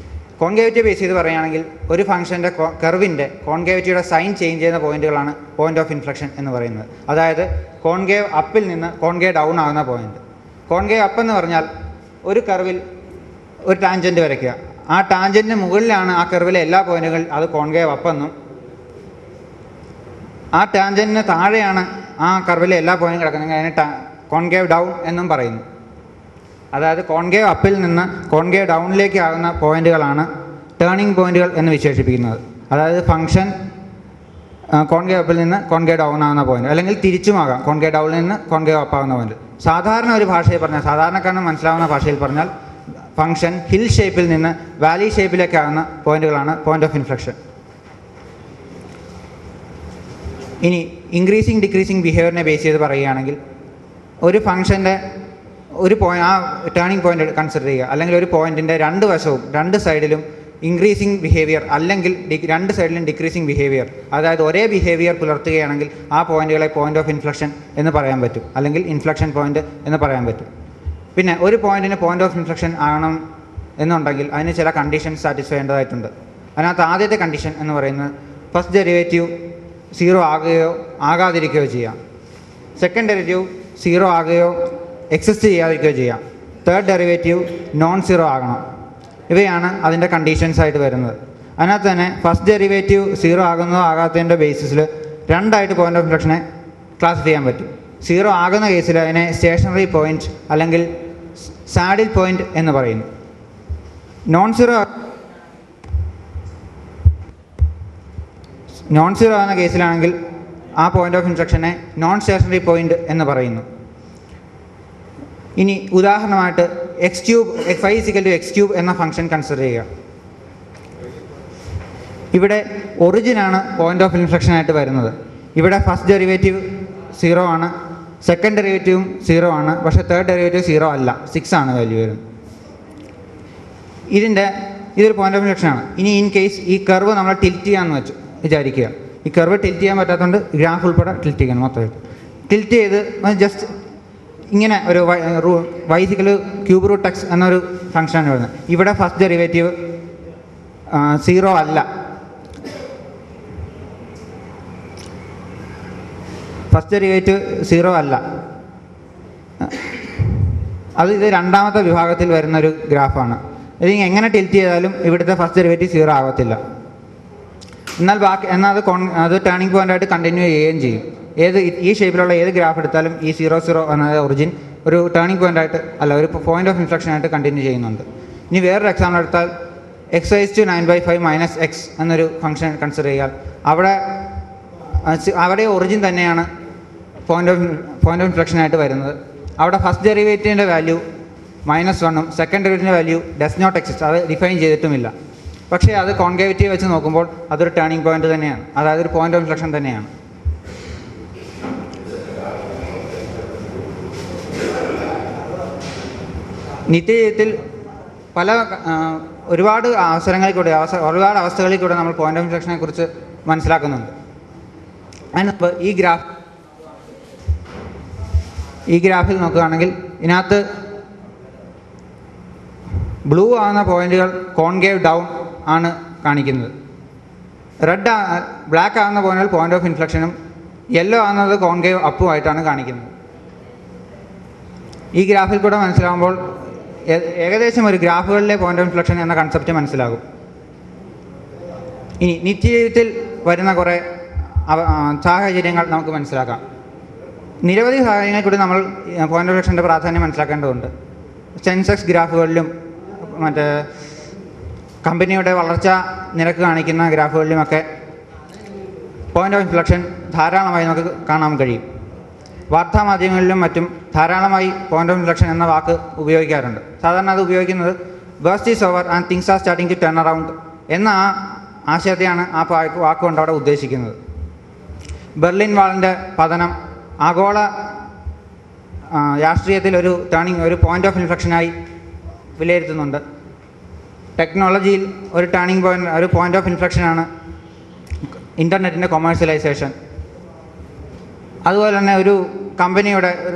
കോൺകേവിറ്റിയെ ബേസ് ചെയ്ത് പറയുകയാണെങ്കിൽ ഒരു ഫംഗ്ഷൻ്റെ കർവിൻ്റെ കോൺകേവിറ്റിയുടെ സൈൻ ചേഞ്ച് ചെയ്യുന്ന പോയിന്റുകളാണ് പോയിന്റ് ഓഫ് ഇൻഫ്ലക്ഷൻ എന്ന് പറയുന്നത്. അതായത് കോൺകേവ് അപ്പിൽ നിന്ന് കോൺകേവ് ഡൗൺ ആകുന്ന പോയിന്റ്. കോൺകേവ് അപ്പ് എന്ന് പറഞ്ഞാൽ ഒരു കർവിൽ ഒരു ടാൻജൻറ്റ് വരയ്ക്കുക. ആ ടാൻജൻറ്റിന് മുകളിലാണ് ആ കർവിലെ എല്ലാ പോയിന്റുകളും, അത് കോൺകേവ് അപ്പ് എന്നും. ആ ടാൻജൻറ്റിന് താഴെയാണ് ആ കർവിലെ എല്ലാ പോയിന്റും കിടക്കുന്നത്, അതിന് കോൺകേവ് ഡൗൺ എന്നും പറയുന്നു. അതായത് കോൺകേവ് അപ്പിൽ നിന്ന് കോൺകേവ് ഡൗണിലേക്ക് ആകുന്ന പോയിന്റുകളാണ് ടേണിംഗ് പോയിന്റുകൾ എന്ന് വിശേഷിപ്പിക്കുന്നത്. അതായത് ഫംഗ്ഷൻ കോൺകേവ് അപ്പിൽ നിന്ന് കോൺകേവ് ഡൗൺ ആകുന്ന പോയിന്റ്, അല്ലെങ്കിൽ തിരിച്ചുമാകാം, കോൺകേവ് ഡൗണിൽ നിന്ന് കോൺകേവ് അപ്പ് ആകുന്ന പോയിന്റ്. സാധാരണ ഒരു ഭാഷയിൽ പറഞ്ഞാൽ, സാധാരണക്കാരന് മനസ്സിലാവുന്ന ഭാഷയിൽ പറഞ്ഞാൽ, ഫംഗ്ഷൻ ഹിൽ ഷേപ്പിൽ നിന്ന് വാലി ഷേപ്പിലേക്ക് ആകുന്ന പോയിന്റുകളാണ് പോയിന്റ് ഓഫ് ഇൻഫ്ലക്ഷൻ. ഇനി ഇൻക്രീസിങ് ഡിക്രീസിങ് ബിഹേവിയറിനെ ബേസ് ചെയ്ത് പറയുകയാണെങ്കിൽ ഒരു ഫംഗ്ഷൻ്റെ ഒരു ആ ടേണിംഗ് പോയിന്റ് കൺസിഡർ ചെയ്യുക, അല്ലെങ്കിൽ ഒരു പോയിന്റിൻ്റെ 2 വശവും 2 സൈഡിലും ഇൻക്രീസിങ് ബിഹേവിയർ അല്ലെങ്കിൽ 2 സൈഡിലും ഡിക്രീസിങ് ബിഹേവിയർ, അതായത് ഒരേ ബിഹേവിയർ പുലർത്തുകയാണെങ്കിൽ ആ പോയിന്റുകളെ പോയിന്റ് ഓഫ് ഇൻഫ്ലക്ഷൻ എന്ന് പറയാൻ പറ്റും, അല്ലെങ്കിൽ ഇൻഫ്ലക്ഷൻ പോയിന്റ് എന്ന് പറയാൻ പറ്റും. പിന്നെ ഒരു പോയിന്റിന് പോയിന്റ് ഓഫ് ഇൻഫ്ലക്ഷൻ ആകണം എന്നുണ്ടെങ്കിൽ അതിന് ചില കണ്ടീഷൻസ് സാറ്റിസ്ഫൈ ചെയ്യേണ്ടതായിട്ടുണ്ട്. അതിനകത്ത് ആദ്യത്തെ കണ്ടീഷൻ എന്ന് പറയുന്നത് ഫസ്റ്റ് ഡെറിവേറ്റീവ് 0 ആകുകയോ ആകാതിരിക്കുകയോ ചെയ്യാം. സെക്കൻഡ് ഡെറിവേറ്റീവ് 0 ആകുകയോ എക്സിസ്റ്റ് ചെയ്യാതിരിക്കുകയോ ചെയ്യാം. തേർഡ് ഡെറിവേറ്റീവ് നോൺ സീറോ ആകണം. ഇവയാണ് അതിൻ്റെ കണ്ടീഷൻസ് ആയിട്ട് വരുന്നത്. അതിനകത്ത് തന്നെ ഫസ്റ്റ് ഡെറിവേറ്റീവ് 0 ആകുന്നതോ ആകാത്തതിൻ്റെ ബേസിസിൽ രണ്ടായിട്ട് പോയിൻ്റ് ഓഫ് ഇൻഫ്ലക്ഷനെ ക്ലാസിഫൈ ചെയ്യാൻ പറ്റും. 0 ആകുന്ന കേസിൽ അതിനെ സ്റ്റേഷനറി പോയിന്റ് അല്ലെങ്കിൽ സാഡിൽ പോയിന്റ് എന്ന് പറയുന്നു. നോൺ സീറോ ആകുന്ന കേസിലാണെങ്കിൽ ആ പോയിന്റ് ഓഫ് ഇൻഫ്ലക്ഷനെ നോൺ സ്റ്റേഷനറി പോയിന്റ് എന്ന് പറയുന്നു. ഇനി ഉദാഹരണമായിട്ട് x³ 5 x³ എന്ന ഫംഗ്ഷൻ കൺസിഡർ ചെയ്യുക. ഇവിടെ ഒറിജിനാണ് പോയിന്റ് ഓഫ് ഇൻഫ്ലക്ഷനായിട്ട് വരുന്നത്. ഇവിടെ ഫസ്റ്റ് ഡെറിവേറ്റീവ് 0 ആണ്, സെക്കൻഡ് ഡെറിവേറ്റീവും 0 ആണ്, പക്ഷേ തേർഡ് ഡെറിവേറ്റീവ് 0 അല്ല, 6 ആണ് വാല്യൂ വരുന്നത്. ഇതൊരു പോയിന്റ് ഓഫ് ഇൻഫ്ലക്ഷനാണ്. ഇനി ഇൻ കേസ് ഈ കർവ് നമ്മൾ ടിൽറ്റ് ചെയ്യാമെന്ന് വിചാരിക്കുക. ഈ കർവ് ടിൽറ്റ് ചെയ്യാൻ പറ്റാത്തതുകൊണ്ട് ഗ്രാഫ് ഉൾപ്പെടെ ടിൽറ്റ് ചെയ്യണം. മൊത്തമായിട്ട് ടിൽറ്റ് ചെയ്ത് ജസ്റ്റ് ഇങ്ങനെ ഒരു ക്യൂബ് റൂട്ട് x എന്നൊരു ഫംഗ്ഷനാണ് വരുന്നത്. ഇവിടെ ഫസ്റ്റ് ഡെറിവേറ്റീവ് 0 അല്ല, ഫസ്റ്റ് ഡെറിവേറ്റീവ് 0 അല്ല. ഇത് രണ്ടാമത്തെ വിഭാഗത്തിൽ വരുന്നൊരു ഗ്രാഫാണ്. ഇത് എങ്ങനെ ടിൽറ്റ് ചെയ്താലും ഇവിടുത്തെ ഫസ്റ്റ് ഡെറിവേറ്റീവ് 0 ആകത്തില്ല. എന്നാൽ അത് ടേണിംഗ് പോയിൻ്റായിട്ട് കണ്ടിന്യൂ ചെയ്യുകയും ചെയ്യും. ഈ ഷേപ്പിലുള്ള ഏത് ഗ്രാഫ് എടുത്താലും ഈ 0 എന്നത് ഒറിജിൻ ഒരു ടേണിംഗ് പോയിൻ്റായിട്ട് അല്ല, ഒരു പോയിന്റ് ഓഫ് ഇൻഫ്ലക്ഷനായിട്ട് കണ്ടിന്യൂ ചെയ്യുന്നുണ്ട്. ഇനി വേറൊരു എക്സാമ്പിൾ എടുത്താൽ x⁵ - x എന്നൊരു ഫംഗ്ഷൻ കൺസിഡർ ചെയ്താൽ അവിടെ ഒറിജിൻ തന്നെയാണ് പോയിന്റ് ഓഫ് ഇൻഫ്ലക്ഷനായിട്ട് വരുന്നത്. അവിടെ ഫസ്റ്റ് ഡെറിവേറ്റീവിൻ്റെ വാല്യൂ -1ഉം സെക്കൻഡ് ഡെറിവേറ്റീവിൻ്റെ വാല്യൂ ഡസ് നോട്ട് എക്സിസ്റ്റ്, അത് ഡിഫൈൻ ചെയ്തിട്ടുമില്ല. പക്ഷേ അത് കോൺകേവിറ്റി വെച്ച് നോക്കുമ്പോൾ അതൊരു ടേണിംഗ് പോയിന്റ് തന്നെയാണ്, അതായത് ഒരു പോയിന്റ് ഓഫ് ഇൻഫ്ലക്ഷൻ തന്നെയാണ്. നിത്യജീവിതത്തിൽ ഒരുപാട് അവസ്ഥകളിൽ കൂടെ നമ്മൾ പോയിന്റ് ഓഫ് ഇൻഫ്ലക്ഷനെ കുറിച്ച് മനസ്സിലാക്കുന്നുണ്ട്. അതിന് ഈ ഗ്രാഫിൽ നോക്കുകയാണെങ്കിൽ ഇതിനകത്ത് ബ്ലൂ ആകുന്ന പോയിന്റുകൾ കോൺകേവ് ഡൗൺ ആണ് കാണിക്കുന്നത്. ബ്ലാക്ക് ആകുന്ന പോയിന്റുകൾ പോയിന്റ് ഓഫ് ഇൻഫ്ലക്ഷനും യെല്ലോ ആകുന്നത് കോൺകേവ് അപ്പുമായിട്ടാണ് കാണിക്കുന്നത്. ഈ ഗ്രാഫിൽ കൂടെ മനസ്സിലാകുമ്പോൾ ഏകദേശം ഒരു ഗ്രാഫുകളിലെ പോയിന്റ് ഓഫ് ഇൻഫ്ലക്ഷൻ എന്ന കൺസെപ്റ്റ് മനസ്സിലാകും. ഇനി നിത്യജീവിതത്തിൽ വരുന്ന കുറേ സാഹചര്യങ്ങൾ നമുക്ക് മനസ്സിലാക്കാം. നിരവധി സാഹചര്യങ്ങളിൽ കൂടി നമ്മൾ പോയിന്റ് ഓഫ് ഇൻഫ്ലക്ഷൻ്റെ പ്രാധാന്യം മനസ്സിലാക്കേണ്ടതുണ്ട്. സെൻസെക്സ് ഗ്രാഫുകളിലും മറ്റേ കമ്പനിയുടെ വളർച്ച നിരക്ക് കാണിക്കുന്ന ഗ്രാഫുകളിലുമൊക്കെ പോയിന്റ് ഓഫ് ഇൻഫ്ലക്ഷൻ ധാരാളമായി നമുക്ക് കാണാൻ കഴിയും. വാർത്താമാധ്യമങ്ങളിലും മറ്റും ധാരാളമായി പോയിന്റ് ഓഫ് ഇൻഫ്ലക്ഷൻ എന്ന വാക്ക് ഉപയോഗിക്കാറുണ്ട്. സാധാരണ അത് ഉപയോഗിക്കുന്നത് worst is over and things are starting to turn around എന്ന ആശയത്തെയാണ് ആ വാക്കുകൊണ്ട് അവിടെ ഉദ്ദേശിക്കുന്നത്. ബെർലിൻ വാളിൻ്റെ പതനം ആഗോള രാഷ്ട്രീയത്തിൽ ഒരു പോയിന്റ് ഓഫ് ഇൻഫ്ലക്ഷനായി വിലയിരുത്തുന്നുണ്ട്. ടെക്നോളജിയിൽ ഒരു പോയിന്റ് ഓഫ് ഇൻഫ്ലക്ഷനാണ് ഇൻ്റർനെറ്റിൻ്റെ കൊമേഴ്സ്യലൈസേഷൻ. അതുപോലെ തന്നെ ഒരു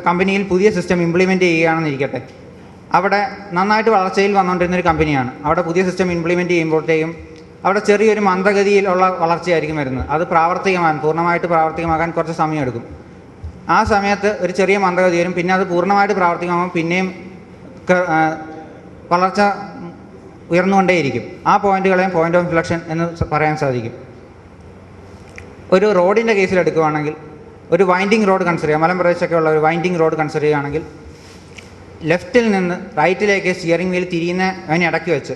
കമ്പനിയിൽ പുതിയ സിസ്റ്റം ഇംപ്ലിമെൻറ്റ് ചെയ്യുകയാണെന്നിരിക്കട്ടെ, അവിടെ നന്നായിട്ട് വളർച്ചയിൽ വന്നുകൊണ്ടിരുന്നൊരു കമ്പനിയാണ്. അവിടെ പുതിയ സിസ്റ്റം ഇംപ്ലിമെൻറ്റ് ചെയ്യുമ്പോഴത്തേക്കും അവിടെ ചെറിയൊരു മന്ദഗതിയിലുള്ള വളർച്ചയായിരിക്കും വരുന്നത്. അത് പൂർണ്ണമായിട്ട് പ്രാവർത്തികമാകാൻ കുറച്ച് സമയമെടുക്കും. ആ സമയത്ത് ഒരു ചെറിയ മന്ദഗതി വരും, പിന്നെ അത് പൂർണ്ണമായിട്ട് പ്രാവർത്തികമാകുമ്പോൾ പിന്നെയും വളർച്ച ഉയർന്നുകൊണ്ടേയിരിക്കും. ആ പോയിന്റുകളെയും പോയിന്റ് ഓഫ് ഇൻഫ്ലക്ഷൻ എന്ന് പറയാൻ സാധിക്കും. ഒരു റോഡിൻ്റെ കേസിൽ എടുക്കുകയാണെങ്കിൽ ഒരു വൈൻഡിങ് റോഡ് കൺസിഡർ ചെയ്യുക, മലമ്പ്രദേശമൊക്കെ ഉള്ള ഒരു വൈൻഡിങ് റോഡ് കൺസിഡർ ചെയ്യുകയാണെങ്കിൽ ലെഫ്റ്റിൽ നിന്ന് റൈറ്റിലേക്ക് സ്റ്റിയറിംഗ് വീൽ അതിനിടയ്ക്ക് വെച്ച്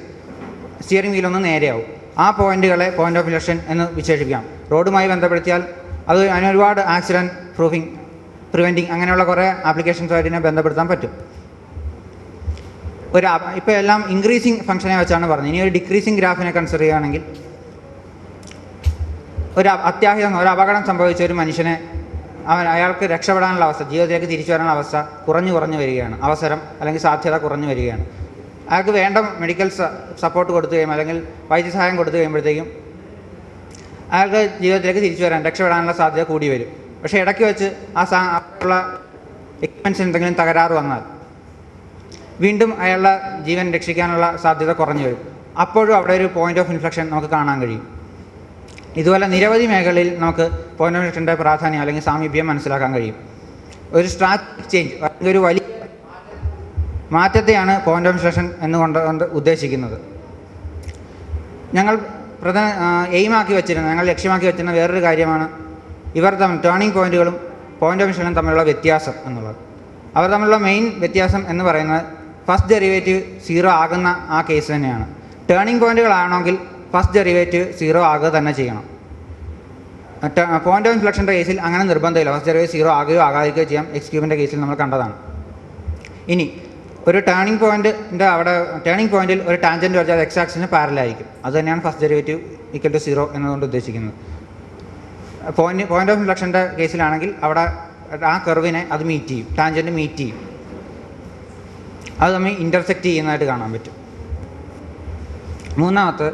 സ്റ്റിയറിംഗ് വീൽ ഒന്ന് നേരെയാവും. ആ പോയിന്റുകളെ പോയിന്റ് ഓഫ് ഇൻഫ്ലക്ഷൻ എന്ന് വിശേഷിപ്പിക്കാം. റോഡുമായി ബന്ധപ്പെടുത്തിയാൽ അതിനൊരുപാട് ആക്സിഡൻറ്റ് പ്രിവെൻറ്റിങ് അങ്ങനെയുള്ള കുറേ ആപ്ലിക്കേഷൻസുമായിട്ട് ഇതിനെ ബന്ധപ്പെടുത്താൻ പറ്റും. ഇപ്പോൾ എല്ലാം ഇൻക്രീസിങ് ഫംഗ്ഷനെ വെച്ചാണ് പറഞ്ഞത്. ഇനി ഒരു ഡിക്രീസിങ് ഗ്രാഫിനെ കൺസിഡർ ചെയ്യുകയാണെങ്കിൽ ഒരു അപകടം സംഭവിച്ച ഒരു മനുഷ്യനെ അയാൾക്ക് രക്ഷപ്പെടാനുള്ള അവസ്ഥ, ജീവിതത്തിലേക്ക് തിരിച്ചു വരാനുള്ള അവസ്ഥ കുറഞ്ഞു വരികയാണ്. അവസരം അല്ലെങ്കിൽ സാധ്യത കുറഞ്ഞു വരികയാണ്. അയാൾക്ക് വേണ്ട മെഡിക്കൽ സപ്പോർട്ട് കൊടുത്തു കഴിയുമ്പോൾ അല്ലെങ്കിൽ വൈദ്യസഹായം കൊടുത്തു കഴിയുമ്പോഴത്തേക്കും അയാൾക്ക് ജീവിതത്തിലേക്ക് രക്ഷപ്പെടാനുള്ള സാധ്യത കൂടി വരും. പക്ഷേ ഇടയ്ക്ക് വെച്ച് ഉള്ള എക്യുപ്മെൻറ്റ്സ് എന്തെങ്കിലും തകരാറ് വന്നാൽ വീണ്ടും അയാളുടെ ജീവൻ രക്ഷിക്കാനുള്ള സാധ്യത കുറഞ്ഞു വരും. അപ്പോഴും അവിടെ ഒരു പോയിന്റ് ഓഫ് ഇൻഫ്ലക്ഷൻ നമുക്ക് കാണാൻ കഴിയും. ഇതുപോലെ നിരവധി മേഖലയിൽ നമുക്ക് പോയിന്റ് ഓഫ് ഇൻഫ്ലക്ഷൻ്റെ പ്രാധാന്യം അല്ലെങ്കിൽ സാമീപ്യം മനസ്സിലാക്കാൻ കഴിയും. ഒരു സ്ട്രാറ്റജിക് ചേഞ്ച് അല്ലെങ്കിൽ ഒരു വലിയ മാറ്റത്തെയാണ് പോയിന്റ് ഓഫ് ഇൻഫ്ലക്ഷൻ എന്നുകൊണ്ട് ഉദ്ദേശിക്കുന്നത്. ഞങ്ങൾ എയിമാക്കി വെച്ചിരുന്ന, ഞങ്ങൾ ലക്ഷ്യമാക്കി വെച്ചിരുന്ന വേറൊരു കാര്യമാണ് ഇവർ തമ്മിൽ ടേണിംഗ് പോയിന്റുകളും പോയിന്റ് ഓഫ് ഇൻഫ്ലക്ഷനും തമ്മിലുള്ള വ്യത്യാസം എന്നുള്ളത്. അവർ തമ്മിലുള്ള മെയിൻ വ്യത്യാസം എന്ന് പറയുന്നത് ഫസ്റ്റ് ഡെറിവേറ്റീവ് 0 ആകുന്ന ആ കേസ് തന്നെയാണ്. ടേണിംഗ് പോയിന്റുകളാണെങ്കിൽ ഫസ്റ്റ് ഡെറിവേറ്റീവ് 0 ആകുക തന്നെ ചെയ്യണം. പോയിന്റ് ഓഫ് ഇൻഫ്ലക്ഷൻ്റെ കേസിൽ അങ്ങനെ നിർബന്ധമില്ല. ഫസ്റ്റ് ഡെറിവേറ്റീവ് 0 ആകുകയോ ആകാതിരിക്കുകയോ ചെയ്യാം. എക്സ് ക്യൂബിൻ്റെ കേസിൽ നമ്മൾ കണ്ടതാണ്. ഇനി ഒരു ടേണിംഗ് പോയിന്റിൻ്റെ അവിടെ ടേണിംഗ് പോയിന്റിൽ ഒരു ടാൻജൻറ്റ് വരച്ചാൽ എക്സ് ആക്സിന് പാരലായിരിക്കും. അത് തന്നെയാണ് ഫസ്റ്റ് ഡെറിവേറ്റീവ് ഈക്വൽ ടു 0 എന്നതുകൊണ്ട് ഉദ്ദേശിക്കുന്നത്. പോയിന്റ് ഓഫ് ഇൻഫ്ലക്ഷൻ്റെ കേസിലാണെങ്കിൽ അവിടെ ആ കർവിനെ അത് മീറ്റ് ചെയ്യും, ടാൻജൻറ്റ് മീറ്റ് ചെയ്യും. അത് തമ്മിൽ ഇൻ്റർസെക്റ്റ് ചെയ്യുന്നതായിട്ട് കാണാൻ പറ്റും. മൂന്നാമത്തെ,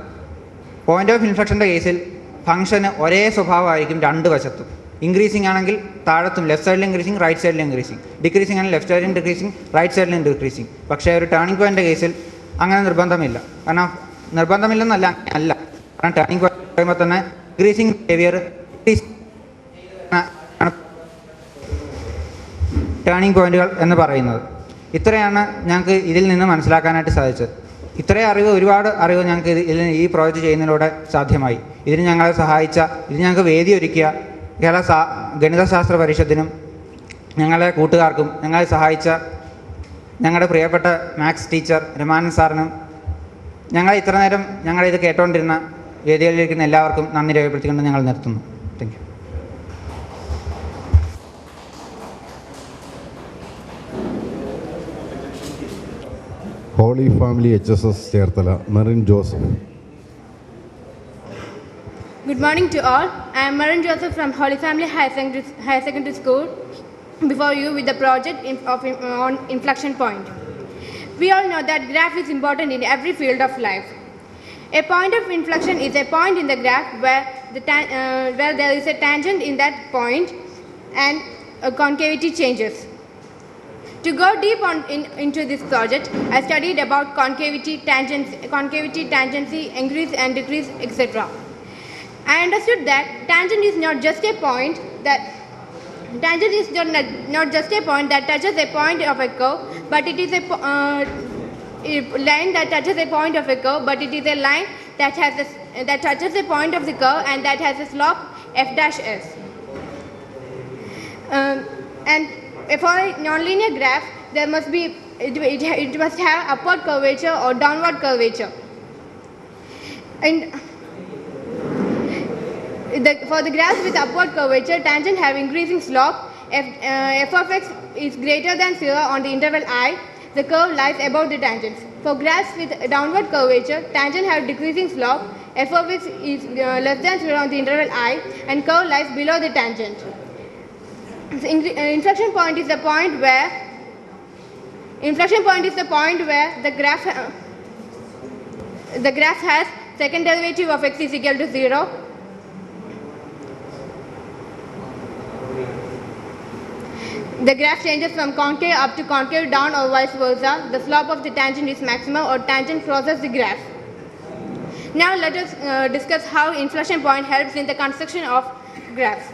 പോയിന്റ് ഓഫ് ഇൻഫ്ലക്ഷൻ്റെ കേസിൽ ഫംഗ്ഷന് ഒരേ സ്വഭാവമായിരിക്കും രണ്ട് വശത്തും. ഇൻക്രീസിങ് ആണെങ്കിൽ താഴത്തും ലെഫ്റ്റ് സൈഡിൽ ഇൻക്രീസിങ്, റൈറ്റ് സൈഡിൽ ഇൻക്രീസിങ്. ഡിക്രീസിങ് ആണെങ്കിൽ ലെഫ്റ്റ് സൈഡിൽ ഡിക്രീസിങ്, റൈറ്റ് സൈഡിൽ ഡിക്രീസിങ്. പക്ഷേ ഒരു ടേണിംഗ് പോയിൻ്റ് കേസിൽ അങ്ങനെ നിർബന്ധമില്ല. കാരണം നിർബന്ധമില്ലെന്നല്ല, അല്ല. കാരണം ടേണിംഗ് പോയിന്റ് പറയുമ്പോൾ തന്നെ ഡിക്രീസിങ് ബിഹേവിയർ ടേണിംഗ് പോയിന്റുകൾ എന്ന് പറയുന്നത്. ഇത്രയാണ് ഞങ്ങൾക്ക് ഇതിൽ നിന്ന് മനസ്സിലാക്കാനായിട്ട് സാധിച്ചത്. ഇത്രയും അറിവ്, ഒരുപാട് അറിവ് ഞങ്ങൾക്ക് ഈ പ്രോജക്റ്റ് ചെയ്യുന്നതിലൂടെ സാധ്യമായി. ഇതിന് ഞങ്ങളെ സഹായിച്ച, ഇത് ഞങ്ങൾക്ക് വേദി ഒരുക്കിയ കേരള ഗണിതശാസ്ത്ര പരിഷത്തിനും ഞങ്ങളെ കൂട്ടുകാർക്കും ഞങ്ങളെ സഹായിച്ച ഞങ്ങളുടെ പ്രിയപ്പെട്ട മാത്സ് ടീച്ചർ രമാനന്ദ് സാറിനും ഞങ്ങൾ ഇത്ര നേരം ഞങ്ങളിത് കേട്ടുകൊണ്ടിരുന്ന വേദികളിലിരിക്കുന്ന എല്ലാവർക്കും നന്ദി രേഖപ്പെടുത്തിക്കൊണ്ട് ഞങ്ങൾ നിർത്തുന്നു. Thank you. Holy family HSS Cherthala, Merin Joseph. Good morning to all. I am Maran Joseph from Holy Family Higher Secondary School before you with the project on inflection point. We all know that graph is important in every field of life. A point of inflection is a point in the graph where there is a tangent in that point and concavity changes. To go deep into this project, I studied about concavity, tangency, increase and decrease, etc. I understood that tangent is not just a point that touches a point of a curve, but it is a line that touches a point of a curve, but it is a line that touches a point of the curve and that has a slope f dash s. And for a nonlinear graph, there must be it must have upward curvature or downward curvature. And for the graphs with upward curvature, tangent have increasing slope. F of x is greater than 0 on the interval I. The curve lies above the tangent. For graphs with downward curvature, tangent have decreasing slope. F of x is less than 0 on the interval I, and curve lies below the tangent. Inflection point is the point where the graph has second derivative of x is equal to 0. The graph changes from concave up to concave down or vice versa. The slope of the tangent is maximum or tangent crosses the graph. Now let us discuss how inflection point helps in the construction of graphs.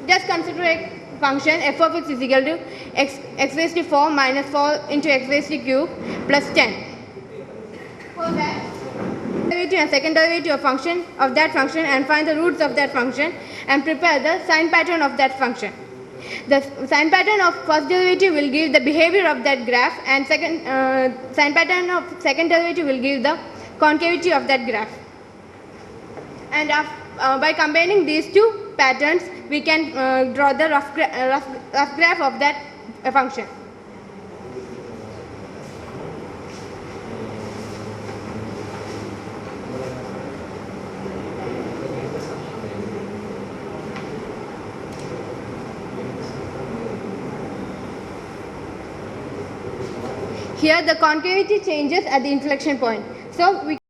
Just consider a function f of x is equal to x raised to 4 minus 4 into x raised to cube plus 10. For that, derivative and second derivative of that function and find the roots of that function and prepare the sign pattern of that function. The sign pattern of first derivative will give the behavior of that graph, and sign pattern of second derivative will give the concavity of that graph. And by combining these two patterns, we can draw the rough graph of that function. Here the concavity changes at the inflection point. So we